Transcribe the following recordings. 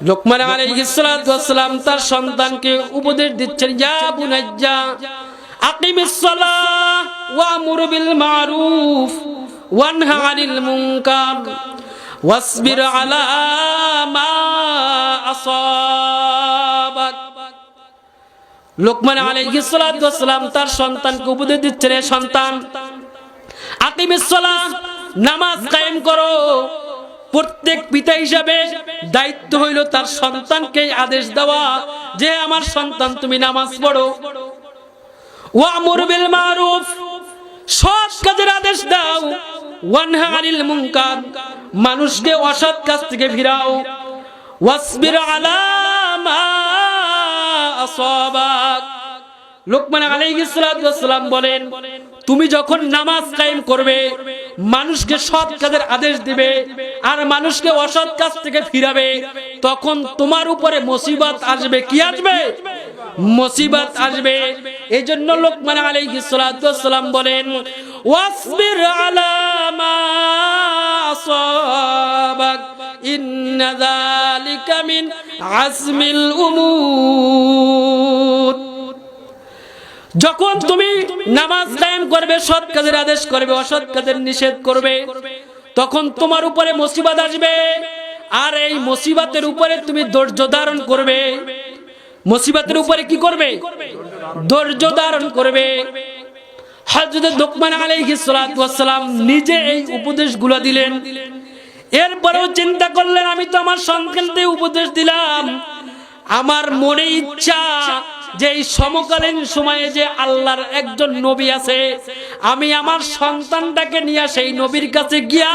লোকমান আলাইহিস সালাতু ওয়াস সালাম তার সন্তানকে উপদেশ দিচ্ছেন, ইয়া বুনাইয়া আকিমিস সালাহ ওয়া'মুর বিল মা'রুফ ওয়ানহা আনিল মুনকার ওয়াসবির আলা মা আসাবাক। লোকমান আলাইহিস সালাতু ওয়াস সালাম তার সন্তানকে উপদেশ দিচ্ছেন, হে সন্তান, আকিমিস সালাহ, নামাজ কায়েম করো। প্রত্যেক পিতা হিসাবে দায়িত্ব হইল তার সন্তানকে আদেশ দেওয়া যে আমার সন্তান তুমি নামাজ পড়ো। ওয়া'মুর বিল মা'রুফ, সৎ কাজের আদেশ দাও। ওয়ানহা আনিল মুনকার, মানুষকে অসৎ কাজ থেকে ফিরাও। ওয়াসবির আলা মা আসাবাক। লোকমান আলাইহিস সালাতু ওয়াস সালাম বলেন, তুমি যখন নামাজ কায়েম করবে, মানুষকে সৎ কাজের আদেশ দিবে আর মানুষকে অসৎ কাজ থেকে ফিরাবে, তখন তোমার উপরে মুসিবত আসবে। কি আসবে? মুসিবত আসবে। এজন্য লোকমান আলাইহিস সালাতু ওয়াস সালাম বলেন, ওয়াসবির আলা মা আসাবাক ইন্না যালিকা মিন আজমিল উমুর। যখন তুমি নামাজ কায়েম করবে, সৎ কাজের আদেশ করবে, অসৎ কাজের নিষেধ করবে, তখন তোমার উপরে মুসিবত আসবে। আর এই মুসিবতের উপরে তুমি ধৈর্য ধারণ করবে। মুসিবতের উপরে কি করবে? ধৈর্য ধারণ করবে। হযরত লোকমান আলাইহিস সালাতু ওয়াস সালাম নিজে এই উপদেশগুলো দিলেন। এরপরেও চিন্তা করলেন, আমি তো আমার সন্তানকে উপদেশ দিলাম, আমার মনে ইচ্ছা যে এই সমকালীন সময়ে যে আল্লাহর একজন নবী আছে, আমি আমার সন্তানটাকে নিয়ে সেই নবীর কাছে গিয়া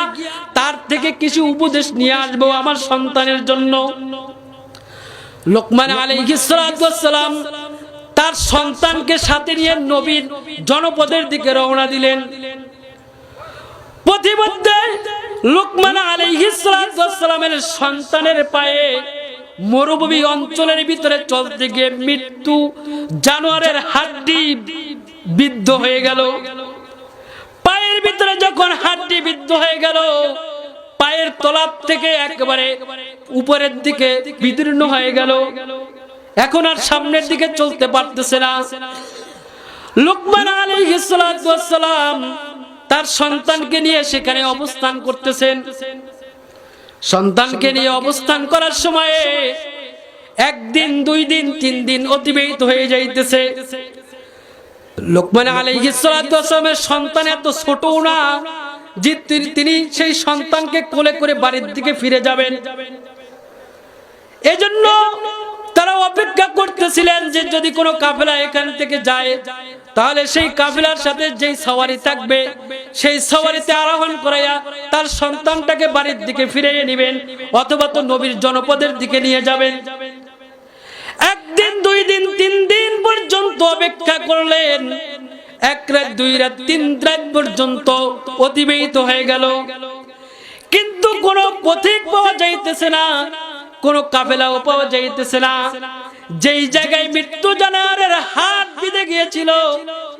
তার থেকে কিছু উপদেশ নিয়ে আসবো আমার সন্তানের জন্য। লোকমান আলাইহিস সালাতু ওয়াস সালাম তার সন্তানকে সাথে নিয়ে নবীর জনপদের দিকে রওনা দিলেন। পথিমধ্যে লোকমান আলাইহিস সালাতু ওয়াস সালামের সন্তানের পায়ে মরুভূমি অঞ্চলের ভিতরে চলতে গিয়ে মৃত্যু জানোয়ারের হাড্ডি বিদ্ধ হয়ে গেল। পায়ের ভিতরে যখন হাড্ডি বিদ্ধ হয়ে গেল, পায়ের তলা থেকে একেবারে উপরের দিকে বিদীর্ণ হয়ে গেল, এখন আর সামনের দিকে চলতে পারতেছে না। লোকমান আলাইহিস সালাতু ওয়াস সালাম তার সন্তানকে নিয়ে সেখানে অবস্থান করতেছেন। সন্তানকে নিয়ে অবস্থান করার সময়ে একদিন, 2 দিন, 3 দিন অতিবাহিত হয়ে যাইতেছে। লোকমান আলাইহিস সালাতু ওয়াস সালামের সন্তান এত ছোটও না যে তিনি সেই সন্তানকে কোলে করে বাড়ির দিকে ফিরে যাবেন। এজন্য তারা অপেক্ষা করতেছিলেন যে যদি কোনো কাফেলা এখান থেকে যায়, তাহলে সেই কাফেলার সাথে যেই সওয়ারি থাকবে সেই সওয়ারিতে আরোহণ করাইয়া তার সন্তানটাকে বাড়ির দিকে ফিরিয়ে নেবেন, অথবা তো নবীর জনপদের দিকে নিয়ে যাবেন। 1 দিন, 2 দিন, 3 দিন পর্যন্ত অপেক্ষা করলেন। 1 রাত, 2 রাত, 3 রাত পর্যন্ত অতিবাহিত হয়ে গেল, কিন্তু কোনো পথিক পাওয়া যাইতেছে না, কোনো কাফেলাও পাওয়া যাইতেছে না। যেই জায়গায় মৃত্যু জানোয়ারের হাত বিঁধে গিয়েছিল,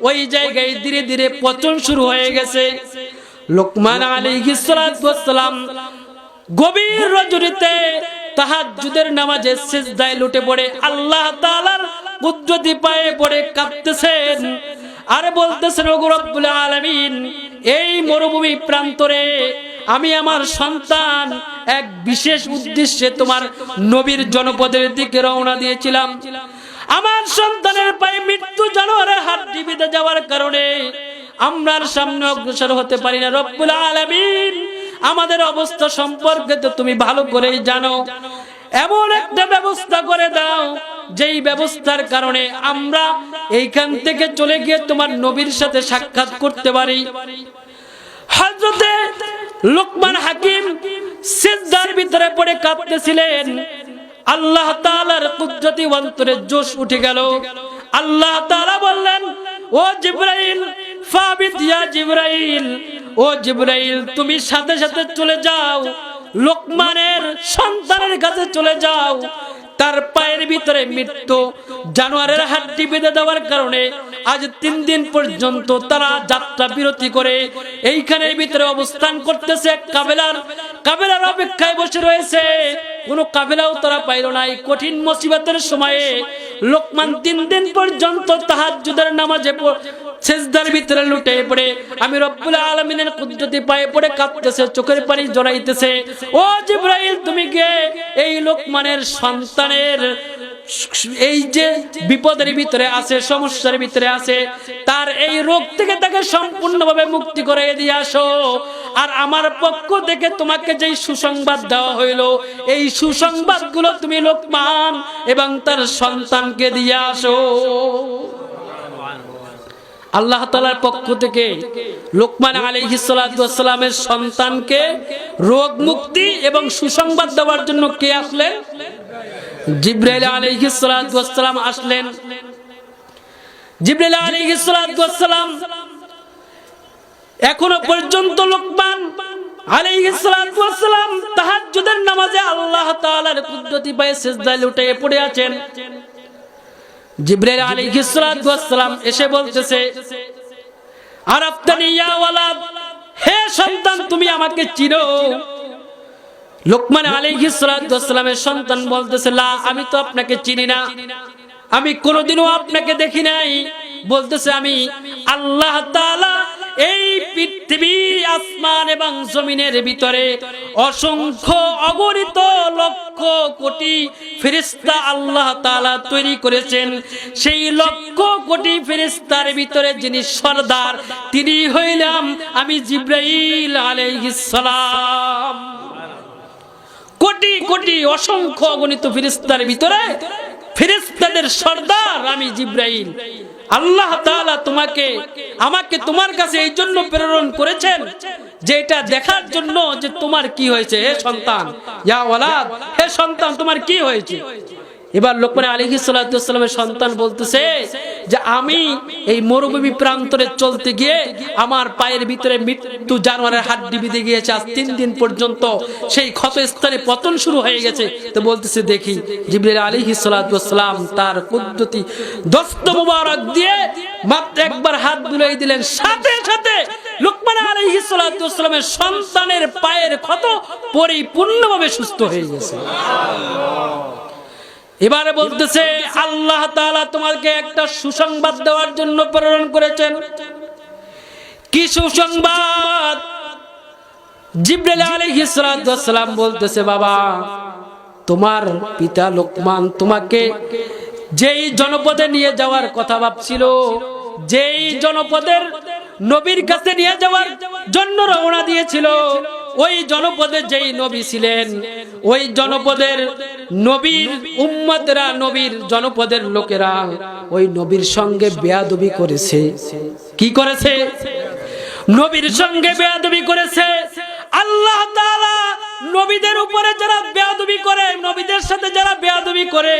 ওই জায়গায় ধীরে ধীরে পচন শুরু হয়ে গেছে। লোকমান আলাইহিস সালাতু ওয়াস সালাম গভীর রজনীতে তাহাজ্জুদের নামাজে সিজদায় লুটে পড়ে আল্লাহ তাআলার কুদরতি পায়ে পড়ে কাঁদতেছেন আর বলতেছেন, ওগো রব্বুল আলামিন, এই মরুভূমি প্রান্তরে আমি আমার সন্তান এক বিশেষ উদ্দেশ্যে তোমার নবীর জনপদের দিকে রওনা দিয়েছিলাম। আমার সন্তানের পায়ে মৃত্যু জানোয়ারের হাড্ডি বিঁধে যাওয়ার কারণে আমরার সামনে অগ্রসর হতে পারি না। রব্বুল আলামিন, আমাদের অবস্থা সম্পর্কে তো তুমি ভালো করেই জানো, এমন একটা ব্যবস্থা করে দাও যেই ব্যবস্থার কারণে আমরা এইখান থেকে চলে গিয়ে তোমার নবীর সাথে সাক্ষাৎ করতে পারি। হযরতে লোকমান হাকিম সিজদার ভিতরে পড়ে কাঁদতেছিলেন। আল্লাহ তাআলার কুদরতি অন্তরে জোশ উঠে গেল। আল্লাহ তাআলা বললেন, ও জিবরাইল, ফাবিত ইয়া জিবরাইল, ও জিবরাইল, তুমি সাথে সাথে চলে যাও, লোকমানের সন্তানের কাছে চলে যাও, তার পায়ের ভিতরে মৃত্যু জানোয়ারের হাড্ডি বেঁধে দেওয়ার কারণে আজ 3 দিন পর্যন্ত তারা যাত্রা বিরতি করে এইখানের ভিতরে অবস্থান করতেছে। কাফেলার অপেক্ষায় বসে রয়েছে, কোনো কাফেলাও তারা পাইল না। এই কঠিন মুসিবতের সময়ে লোকমান 3 দিন পর্যন্ত তাহাজ্জুদের নামাজে সিজদার ভিতরে লুটে পড়ে আমি রব্বুল আলামিনের কুদরতি পায়ে পড়ে কাঁদতেছে, চোখের পানি জড়াইতেছে। ও জিবরাইল, তুমি কে এই লোকমানের সন্তানের এই যে বিপদের ভিতরে আছে, সমস্যার ভিতরে আছে, তার এই রোগ থেকে তাকে সম্পূর্ণভাবে মুক্তি করে দিয়ে আসো। আর আমার পক্ষ থেকে তোমাকে যেই সুসংবাদ দেওয়া হইলো, এই সুসংবাদগুলো তুমি লোকমান এবং তার সন্তানকে দিয়ে আসো। আল্লাহ তাআলার পক্ষ থেকে লোকমান আলাইহিস সালাতু ওয়াস সালামের সন্তানকে রোগ মুক্তি এবং সুসংবাদ দেওয়ার জন্য কে আসলেন? জিবরাইল আলাইহিস সালাতু ওয়াস সালাম আসলেন। জিবরাইল আলাইহিস সালাতু ওয়াস সালাম এখনো পর্যন্ত লোকমান আলাইহিস সালাতু ওয়াস সালাম তাহাজ্জুদের নামাজে আল্লাহ তাআলার কুদরতি পায়ে সিজদায় লুটে পড়ে আছেন। জিবরাইল আলাইহিস সালাতু ওয়াস সালাম এসে বলতেছে, আরাফতানি ইয়া ওয়ালাদ, হে সন্তান তুমি আমাকে চিনো? লোকমান আলাইহিস সালাতু ওয়াস সালামের সন্তান বলতেছে, লা, আমি তো আপনাকে চিনি না, আমি কোনোদিনও আপনাকে দেখি নাই। বলতেছে, আমি আল্লাহ তাআলা এই পৃথিবী আসমান এবং জমিনের ভিতরে অসংখ্য অগণিত লক্ষ কোটি ফেরেশতা আল্লাহ তাআলা তৈরি করেছেন। সেই লক্ষ কোটি ফেরেশতার ভিতরে যিনি সরদার, তিনি হইলাম আমি জিবরাইল আলাইহিস সালাম। কোটি কোটি অসংখ্য অগণিত ফেরেশতার ভিতরে ফেরেশতাদের সরদার আমি জিবরাইল। আল্লাহ তাআলা আমাকে তোমার কাছে এই জন্য প্রেরণ করেছেন যে এটা দেখার জন্য যে তোমার কি হয়েছে। হে সন্তান, ইয়া ওয়ালাদ, হে সন্তান তোমার কি হয়েছে? এবার লোকমান আলাইহিস সালাতু ওয়াস সালামের সন্তান বলতেছে যে আমি এই মরুভূমি প্রান্তরে চলতে গিয়ে আমার পায়ের ভিতরে মৃত্যু জানোয়ারের হাড্ডি বিঁধে গিয়েছে। আজ 3 দিন পর্যন্ত সেই ক্ষতস্থানে পতন শুরু হয়ে গেছে। তো বলতেছে, দেখি। জিবরাইল আলাইহিস সালাতু ওয়াস সালাম তার কুদরতি দস্ত মুবারক দিয়ে মাত্র একবার হাত বুলিয়ে দিলেন, সাথে সাথে লোকমান আলাইহিস সালাতু ওয়াস সালামের সন্তানের পায়ের ক্ষত পরিপূর্ণভাবে সুস্থ হয়ে গেছে। এবারে বলতেছে, আল্লাহ তাআলা তোমাকে একটা সুসংবাদ দেওয়ার জন্য প্রেরণ করেছেন। কি সুসংবাদ? জিবরাইল আলাইহিস সালাতু ওয়াস সালাম বলতেছে, বাবা, তোমার পিতা লোকমান তোমাকে যেই জনপদে নিয়ে যাওয়ার কথা ভাবছিল, যেই জনপদের নবীর কাছে নিয়ে যাওয়ার জন্য রওনা দিয়েছিল, ওই জনপদে যেই নবী ছিলেন, ওই জনপদের নবীর উম্মতেরা, নবীর জনপদের লোকেরা ওই নবীর সঙ্গে বেয়াদবি করেছে। কি করেছে? নবীর সঙ্গে বেয়াদবি করেছে। আল্লাহ তাআলা নবীদের উপরে যারা বেয়াদবি করে, নবীদের সাথে যারা বেয়াদবি করে,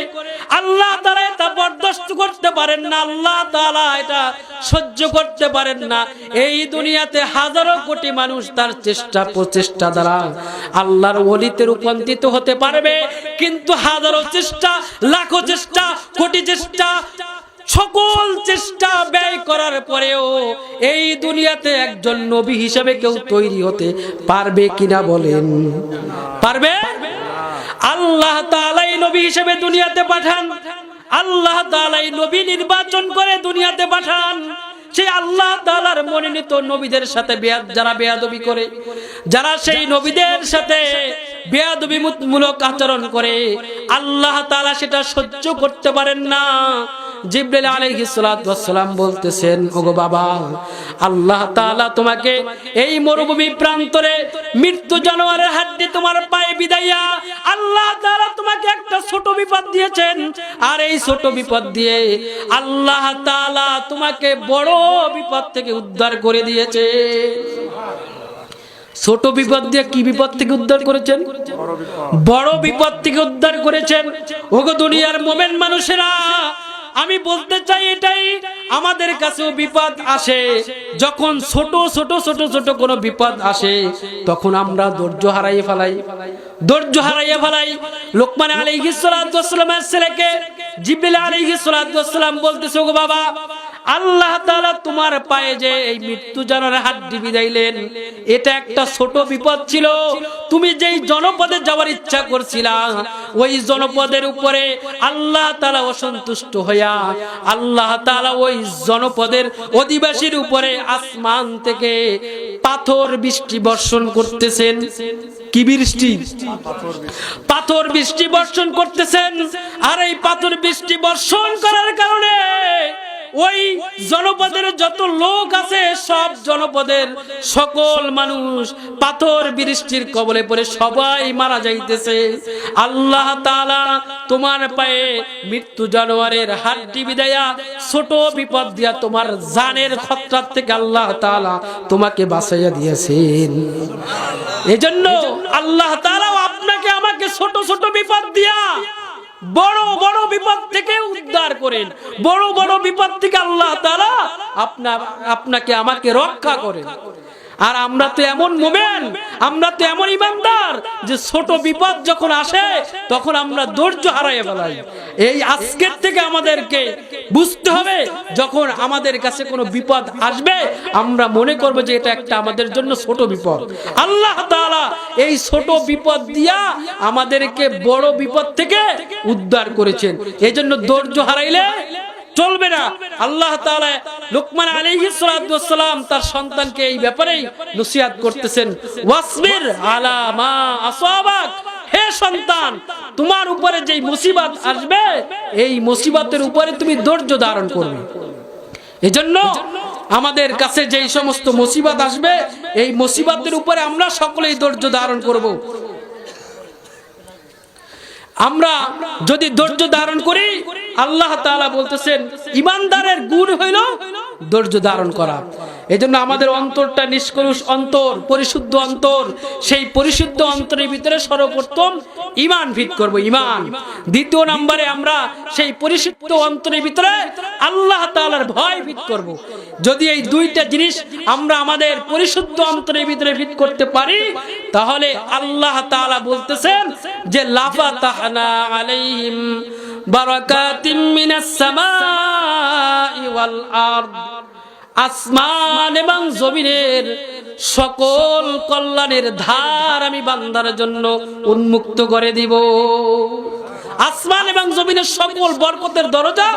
আল্লাহ তাআলা এটা বরদাস্ত করতে পারেন না। আল্লাহ তাআলা এটা সহ্য করতে পারেন না। এই দুনিয়াতে হাজারো কোটি মানুষ তার প্রচেষ্টা দ্বারা আল্লাহর ওলিতে রূপান্তরিত হতে পারবে, কিন্তু হাজারো চেষ্টা, লাখো চেষ্টা, কোটি চেষ্টা, সকল চেষ্টা ব্যয় করার পরেও এই দুনিয়াতে একজন নবী হিসেবে কেউ তৈরি হতে পারবে কিনা বলেন? পারবে? আল্লাহ তাআলাই নবী হিসেবে দুনিয়াতে পাঠান। আল্লাহ তাআলাই নবী নির্বাচন করে দুনিয়াতে পাঠান। সেই আল্লাহ তাআলার মনোনীত নবীদের সাথে যারা বেয়াদবি করে, যারা সেই নবীদের সাথে বেয়াদবিমূলক আচরণ করে, আল্লাহ তাআলা সেটা সহ্য করতে পারেন না। জিবরাইল আলাইহিস সালাতু ওয়াস সালাম বলতেছেন, ওগো বাবা, আল্লাহ তাআলা তোমাকে এই মরুভূমি প্রান্তরে মৃত্যু জানোয়ারের হাড্ডি তোমার পায়ে বিদাইয়া আল্লাহ তাআলা তোমাকে একটা ছোট বিপদ দিয়েছেন। আর এই ছোট বিপদ দিয়ে আল্লাহ তাআলা তোমাকে বড় বিপদ থেকে উদ্ধার করে দিয়েছে। ছোট বিপদ দিয়ে কি বিপদ থেকে উদ্ধার করেছেন? বড় বিপদ থেকে উদ্ধার করেছেন। ওগো দুনিয়ার মুমিন মানুষেরা, আমি বলতে চাই এটাই, আমাদের কাছেও বিপদ আসে, যখন ছোট ছোট ছোট ছোট কোনো বিপদ আসে তখন আমরা ধৈর্য হারাইয়ে ফেলাই। লোকমান আলাইহিস সালাতু ওয়াস সালামের ছেলেকে জিবরিল আলাইহিস সালাতু ওয়াস সালাম বলতেছে, ওগো বাবা, আল্লাহ তাআলা তোমার পায়ে যে এই মৃত্যু জানার হাড্ডি বিধাইলেন, এটা একটা ছোট বিপদ ছিল। তুমি যেই জনপদে যাওয়ার ইচ্ছা করছিলা, ওই জনপদের উপরে আল্লাহ তাআলা অসন্তুষ্ট হইয়া আল্লাহ তাআলা ওই জনপদের অধিবাসীর উপরে আসমান থেকে পাথর বৃষ্টি বর্ষণ করতেছেন। কি বৃষ্টি? পাথর বৃষ্টি বর্ষণ করতেছেন। আর এই পাথর বৃষ্টি বর্ষণ করার কারণে ওই জনপদের যত লোক আছে, সব জনপদের সকল মানুষ পাথর বৃষ্টির কবলে পড়ে সবাই মারা যাইতেছে। আল্লাহ তাআলা তোমার পায়ে মৃত্যু জানোয়ারের হাড্ডি বিদায়া ছোট বিপদ দিয়া তোমার জানের খতরা থেকে আল্লাহ তাআলা তোমাকে বাঁচাইয়া দিয়েছেন। এজন্য আল্লাহ তাআলা আপনাকে আমাকে ছোট ছোট বিপদ দিয়া বড় বড় বিপদ থেকে উদ্ধার করেন। বড় বড় বিপদ থেকে আল্লাহ তাআলা আপনাকে আমাকে রক্ষা করেন। আর আমরা তো এমন মুমিন, আমরা তো এমন ইমানদার যে ছোট বিপদ যখন আসে তখন আমরা ধৈর্য হারাইয়া ফেলাই। এই আজকের থেকে আমাদেরকে বুঝতে হবে, যখন আমাদের কাছে কোনো বিপদ আসবে আমরা মনে করব যে এটা একটা আমাদের জন্য ছোট বিপদ। আল্লাহ তাআলা এই ছোট বিপদ দিয়া আমাদেরকে বড় বিপদ থেকে উদ্ধার করেছেন। এজন্য ধৈর্য হারাইলে চলবে না। আল্লাহ তাআলা লোকমান আলাইহিস সালাতু ওয়াস সালাম তার সন্তানকে এই ব্যাপারেই নসিহত করতেছেন, ওয়াসবির আলা মা আসাবাক, হে সন্তান, তোমার উপরে যেই মুসিবত আসবে এই মুসিবতের উপরে তুমি ধৈর্য ধারণ করবে। এজন্য আমাদের কাছে যেই সমস্ত মুসিবত আসবে এই মুসিবতের উপরে আমরা সকলেই ধৈর্য ধারণ করব। আমরা যদি ধৈর্য ধারণ করি, আল্লাহ তাআলা বলতেছেন ঈমানদারের গুণ হইল ধৈর্য ধারণ করা। এজন্য আমাদের অন্তরটা নিষ্কলুষ অন্তর, পরিশুদ্ধ অন্তর, সেই পরিশুদ্ধ অন্তরের ভিতরে সর্বপ্রথম ঈমান ফিট করব, ঈমান। দ্বিতীয় নম্বরে আমরা সেই পরিশুদ্ধ অন্তরের ভিতরে আল্লাহ তাআলার ভয় ফিট করব। যদি এই দুইটা জিনিস আমরা আমাদের পরিশুদ্ধ অন্তরের ভিতরে ফিট করতে পারি, তাহলে আল্লাহ তাআলা বলতেছেন যে লাফাতাহনা আলাইহিম বারাকাতিম মিনাস সামাই ওয়াল আরদ, আসমান এবং জমিনের সকল কল্যাণের ধার আমি বান্দার জন্য উন্মুক্ত করে দিব। আসমান এবং জমিনের সকল বরকতের দরজা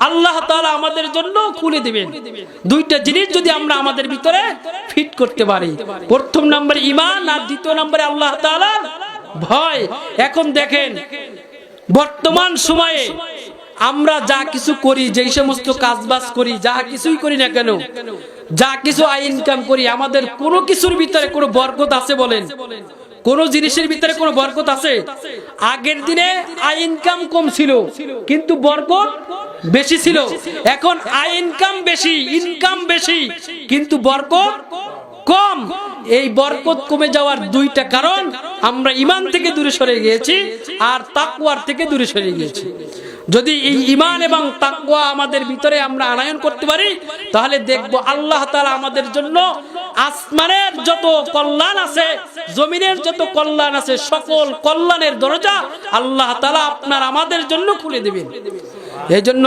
আল্লাহ তাআলা আমাদের জন্য খুলে দিবেন। দুইটা জিনিস যদি আমরা আমাদের ভিতরে ফিট করতে পারি, প্রথম নম্বরে ঈমান আর দ্বিতীয় নম্বরে আল্লাহ তাআলার ভয়। এখন দেখেন বর্তমান সময়ে আমরা যা কিছু করি, যেই সমস্ত কাজবাজ করি, যা কিছুই করি না কেন, যা কিছু আয় ইনকাম করি, আমাদের কোনো কিছুর ভিতরে কোনো বরকত আছে বলেন? কোন জিনিসের ভিতরে কোনো বরকত আছে? আগের দিনে আয় ইনকাম কম ছিল কিন্তু বরকত বেশি ছিল। এখন আয় ইনকাম বেশি কিন্তু বরকত কম। এই বরকত কমে যাওয়ার দুইটা কারণ, আমরা ঈমান থেকে দূরে সরে গিয়েছি আর তাকওয়ার থেকে দূরে সরে গিয়েছি। যদি এই ঈমান এবং তাকওয়া আমাদের ভিতরে আমরা আনয়ন করতে পারি, তাহলে দেখব আল্লাহ তাআলা আমাদের জন্য আসমানের যত কল্যাণ আছে, জমিনের যত কল্যাণ আছে, সকল কল্যাণের দরজা আল্লাহ তাআলা আপনার আমাদের জন্য খুলে দিবেন। এজন্য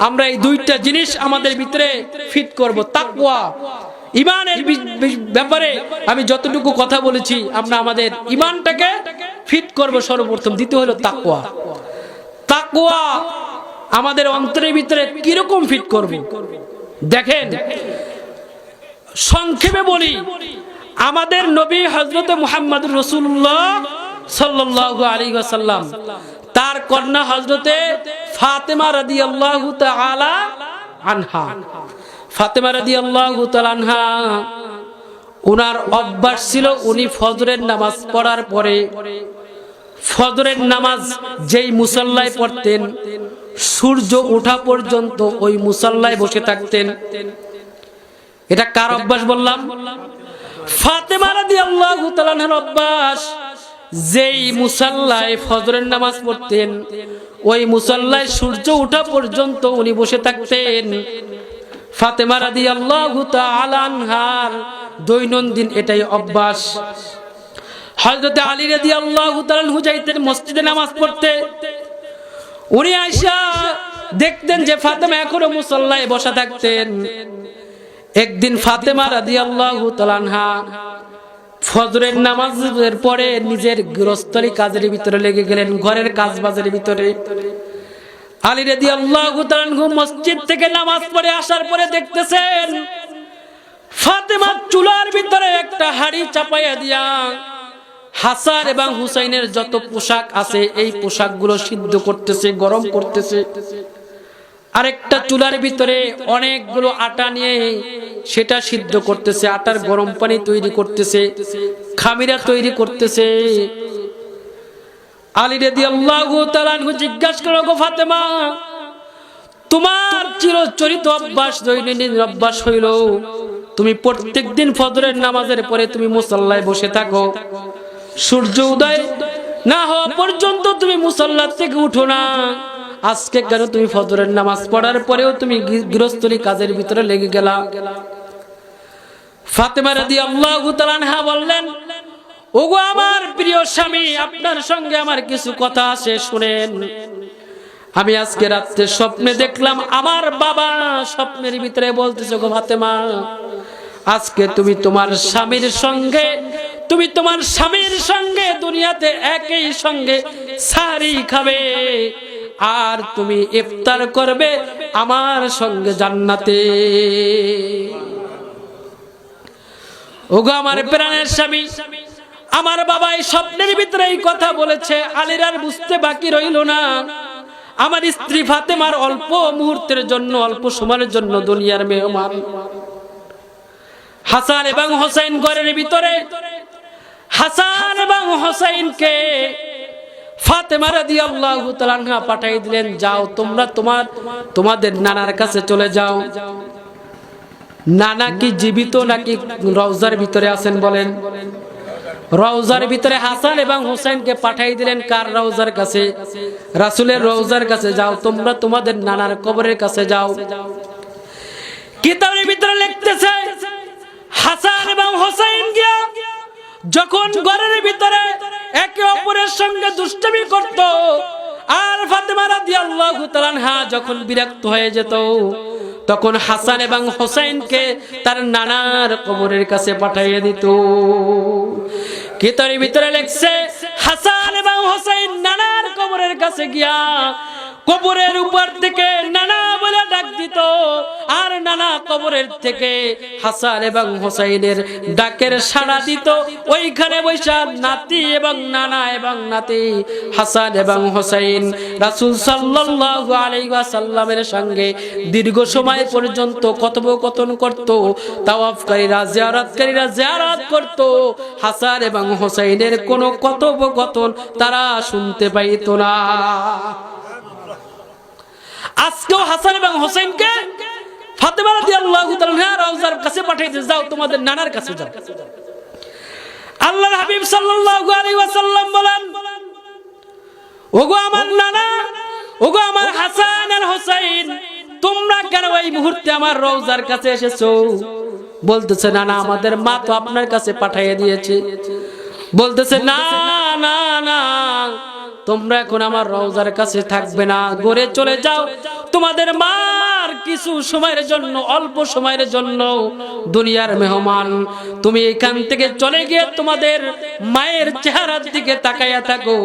আমরা এই দুইটা জিনিস আমাদের ভিতরে ফিট করব। তাকওয়া, ঈমানের ব্যাপারে আমি যতটুকু কথা বলেছি, আমরা আমাদের ঈমানটাকে ফিট করব সর্বপ্রথম। দ্বিতীয় হলো তাকওয়া। তাকওয়া আমাদের অন্তরের ভিতরে কিরকম ফিট করব? দেখেন, সংক্ষেপে বলি, আমাদের নবী হযরত মুহাম্মদুর রাসূলুল্লাহ সাল্লাল্লাহু আলাইহি ওয়াসাল্লাম, তার কন্যা হযরতে ফাতেমা রাদিয়াল্লাহু তাআলা আনহা, ফাতেমা রাদিয়াল্লাহু তাআলা আনহা, ওনার অভ্যাস ছিল উনি ফজরের নামাজ পড়ার পরে, ফজরের নামাজ যেই মুসাল্লায় পড়তেন, সূর্য ওঠা পর্যন্ত ওই মুসাল্লায় বসে থাকতেন। এটা কার অভ্যাস বললাম? ফাতেমা রাদিয়াল্লাহু তাআলা আনহার অভ্যাস। যেই মুসাল্লায় ফজরের নামাজ পড়তেন ওই মুসাল্লায় সূর্য ওঠা পর্যন্ত উনি বসে থাকতেন। ফাতেমা রাদিয়াল্লাহু তাআলা আনহার দৈনন্দিন এটাই অভ্যাস। হযরত আলী রাদিয়াল্লাহু তাআলা আনহু যাইতেন মসজিদে নামাজ পড়তে, উনি আয়েশা দেখতেন যে ফাতেমা এখনো মুসাল্লায় বসা থাকতেন। একদিন ফাতেমা রাদিয়াল্লাহু তাআলা আনহা ফজরের নামাজের পরে নিজের গৃহস্থলী কাজের ভিতরে লেগে গেলেন, ঘরের কাজ বাজের ভিতরে। আলী রাদিয়াল্লাহু তাআলা আনহু মসজিদ থেকে নামাজ পড়ে আসার পরে দেখতেছেন ফাতেমা চুলার ভিতরে একটা হাড়ি চাপাইয়া দিয়া হাসান এবং হুসাইনের যত পোশাক আছে এই পোশাকগুলো সিদ্ধ করতেছে, গরম করতেছে। আরেকটা চুলার ভিতরে অনেকগুলো আটা নিয়ে সেটা সিদ্ধ করতেছে, আটার গরম পানি তৈরি করতেছে, খামিরা তৈরি করতেছে। আলী রাদিয়াল্লাহু তাআলা আনহু জিজ্ঞাসা করলেন, গো ফাতেমা, তোমার চিরচরিত অভ্যাস, দৈনন্দিন অভ্যাস হইল তুমি প্রত্যেকদিন ফজরের নামাজের পরে তুমি মুসাল্লায় বসে থাকো, সূর্য উদয় না হওয়া পর্যন্ত তুমি মুসাল্লা থেকে উঠো না, আজকে কেন তুমি ফজরের নামাজ পড়ার পরেও তুমি গৃহস্থলী কাজের ভিতরে লেগে গেলা? ফাতেমা রাদিয়াল্লাহু তাআলা আনহা বললেন, ওগো আমার প্রিয় স্বামী, আপনার সঙ্গে আমার কিছু কথা আছে, শুনেন। আমি আজকে রাতে স্বপ্নে দেখলাম আমার বাবা স্বপ্নের ভিতরে বলতেছে, গো ফাতেমা, আজকে তুমি তোমার স্বামীর সঙ্গে দুনিয়াতে একই সঙ্গে সাহরি খাবে আর তুমি ইফতার করবে আমার সঙ্গে জান্নাতে। ওগো আমার প্রাণের স্বামী, আমার বাবা এই স্বপ্নের ভিতরে এই কথা বলেছে। আলীর আর বুঝতে বাকি রইল না, আমার স্ত্রী ফাতেমার অল্প মুহূর্তের জন্য, অল্প সময়ের জন্য দুনিয়ার মেহমান। হাসান এবং হোসেন ঘরের ভিতরে, হাসান এবং হোসেনকে ফাতেমা রাদিয়াল্লাহু তাআলা আনহা পাঠিয়ে দিলেন, যাও তোমরা তোমাদের নানার কাছে চলে যাও। নানা কি জীবিত নাকি রওজার ভিতরে আছেন বলেন? রওজার ভিতরে। হাসান এবং হোসেনকে পাঠিয়ে দিলেন কার রওজার কাছে? রাসূলের রওজার কাছে। যাও তোমরা তোমাদের নানার কবরের কাছে যাও। কিতাবের ভিতরে লিখতেছে হাসান এবং হোসেন গিয়া যখন ঘরের ভিতরে একে অপরের সঙ্গে দুষ্টামি করত আর ফাতেমা রাদিয়াল্লাহু তাআলা আনহা যখন বিরক্ত হয়ে যেত, তখন হাসান এবং হোসেনকে তার নানার কবরের কাছে পাঠিয়ে দিত। কিতাবের ভিতরে লেখছে হাসান এবং হোসেন নানার কবরের কাছে গিয়া কবরের উপর থেকে নানা বলে ডাক দিত আর নানা কবরের থেকে হাসান এবং হোসেনের ডাকের সাড়া দিত। ওইখানে বৈশা নাতি এবং নানা এবং নাতি হাসান এবং হোসেন রাসূল সাল্লাল্লাহু আলাইহি ওয়াসাল্লামের সঙ্গে দীর্ঘ সময় পর্যন্ত কথোপকথন করত। তাওয়াফকারীরা জিয়ারতকারীরা জিয়ারত করত। হাসান এবং হোসেনের কোনো কথোপকথন তারা শুনতে পাইত না। আজকেও হাসান এবং হোসেনকে ফাতেমা রাদিয়াল্লাহু তাআলা আনহা রওজার কাছে পাঠিয়ে দিয়েছে, যাও তোমাদের নানার কাছে যাও। আল্লাহর হাবিব সাল্লাল্লাহু আলাইহি ওয়াসাল্লাম বলেন, ওগো আমার নানা, ওগো আমার হাসান আর হোসেন, তোমরা কেন এই মুহূর্তে আমার রওজার কাছে এসেছো? বলতেছে, নানা আমাদের মা তো আপনার কাছে পাঠিয়ে দিয়েছে। বলতেছে, না না না, তোমরা এখন আমার রওজার কাছে থাকবে না, ঘরে চলে যাও। তোমাদের মার কিছু সময়ের জন্য, অল্প সময়ের জন্য দুনিয়ার মেহমান, তুমি এখান থেকে চলে গিয়ে তোমাদের মায়ের চেহারার দিকে তাকাইয়া থাকো,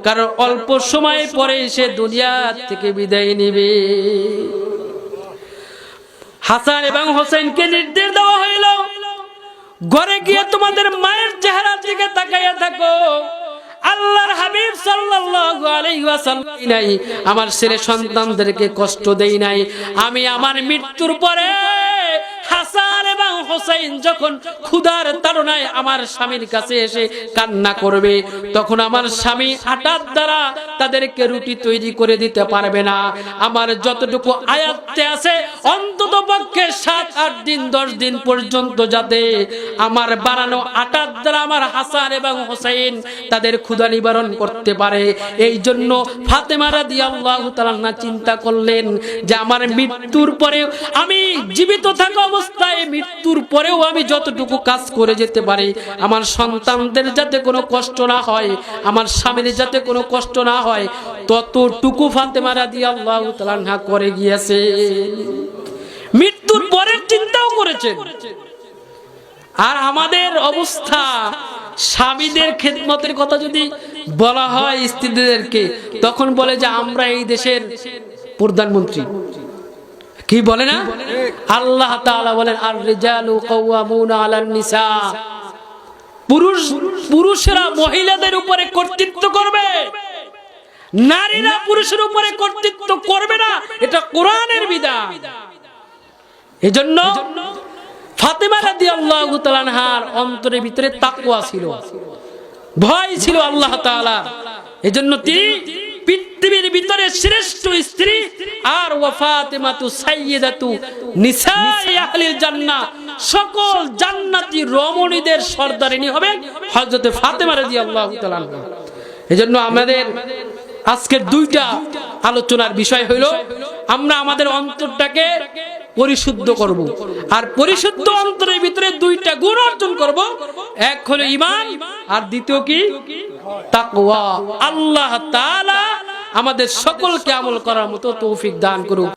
কারণ অল্প সময় পরে সে দুনিয়া থেকে বিদায় নিবে। হাসান এবং হোসেনকে নির্দেশ দেওয়া হইল, ঘরে গিয়ে তোমাদের মায়ের চেহারার দিকে তাকাইয়া থাকো। আল্লাহর হাবিব সাল্লাল্লাহু আলাইহি ওয়াসাল্লাম নাই আমার ছেলে সন্তানদেরকে কষ্ট দেই নাই। আমি আমার মৃত্যুর পরে হাসান এবং হোসেন যখন ক্ষুধার তাড়নায় আমার স্বামীর কাছে এসে কান্না করবে, তখন আমার স্বামী আটার দ্বারা তাদেরকে রুটি তৈরি করে দিতে পারবে না। আমার যতটুকু আয়াত্তে আছে অন্তত পক্ষে 7-8 দিন 10 দিন পর্যন্ত যাতে আমার বানানো আটার দ্বারা আমার হাসান এবং হোসেন তাদের ক্ষুধা নিবারণ করতে পারে। এই জন্য ফাতেমা রাদিয়াল্লাহু তাআলা চিন্তা করলেন যে আমার মৃত্যুর পরে, আমি জীবিত থাকা অবস্থায় মৃত্যুর পরেও আমি যতটুকু কাজ করে যেতে পারি, আমার সন্তানদের যাতে কোনো কষ্ট না হয়, আমার স্বামীর যাতে কোনো কষ্ট না হয়, ততটুকু ফাতেমা রাদিয়াল্লাহু তাআলা করে গিয়েছে। মৃত্যুর পরের চিন্তাও করেছেন। আর আমাদের অবস্থা, স্বামীদের খেদমতের কথা যদি বলা হয় স্ত্রীদেরকে, তখন বলে যে আমরা এই দেশের প্রধানমন্ত্রী। কি বলে না? আল্লাহ তাআলা বলেন আর রিজালু কাওয়ামুনা আলান নিসা, পুরুষেরা মহিলাদের উপরে কর্তৃত্ব করবে, নারীরা পুরুষের উপরে কর্তৃত্ব করবে না, এটা কোরআনের বিধান। এজন্য ফাতেমা রাদিয়াল্লাহু তাআলা আনহার অন্তরের ভিতরে তাকওয়া ছিল, ভয় ছিল আল্লাহ তাআলা। এজন্য তিনি পৃথিবীর ভিতরে শ্রেষ্ঠ স্ত্রী, আর ওয়া ফাতিমাতু সাইয়্যিদাতু নিসাই আহলিল জান্নাহ, সকল জান্নাতি রমণীদের সর্দারিনী হবে হযরত ফাতেমা রাদিয়াল্লাহু তাআলা আনহা। এজন্য আমাদের আজকের দুইটা আলোচনার বিষয় হলো আমরা আমাদের অন্তরটাকে পরিশুদ্ধ করব, আর পরিশুদ্ধ অন্তরের ভিতরে দুইটা গুণ অর্জন করব, এক হলো ঈমান আর দ্বিতীয় কি? তাকওয়া। আল্লাহ তাআলা আমাদের সকলকে আমল করার মতো তৌফিক দান করুক।